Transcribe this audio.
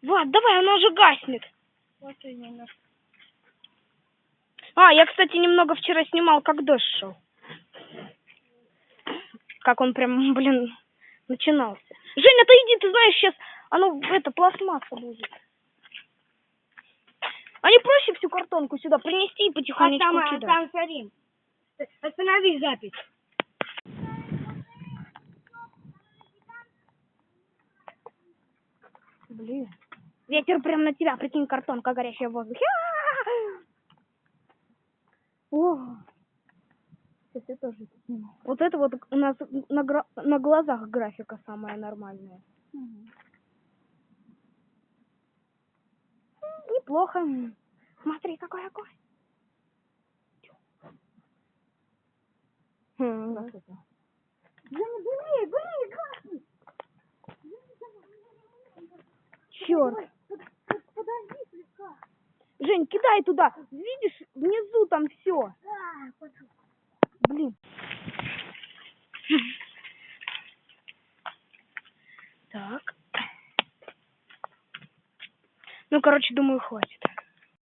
Влад, давай, оно уже гаснет. Вот именно. А, я, кстати, немного вчера снимал, как дождь шел. Как он прям, блин, начинался. Женя, отойди, ты знаешь, сейчас оно, пластмасса будет. А не проще всю картонку сюда принести и потихонечку кидать? Там сорим. Останови запись. Блин. Ветер прям на тебя, прикинь, картонка горящая в воздухе. О, сейчас я тоже это сниму. Вот это вот у нас на глазах графика самая нормальная. Неплохо. Смотри, какой огонь. Черт. Подожди слегка. Жень, кидай туда. Видишь, внизу там все. Да, Блин. Так. Ну, короче, думаю, хватит.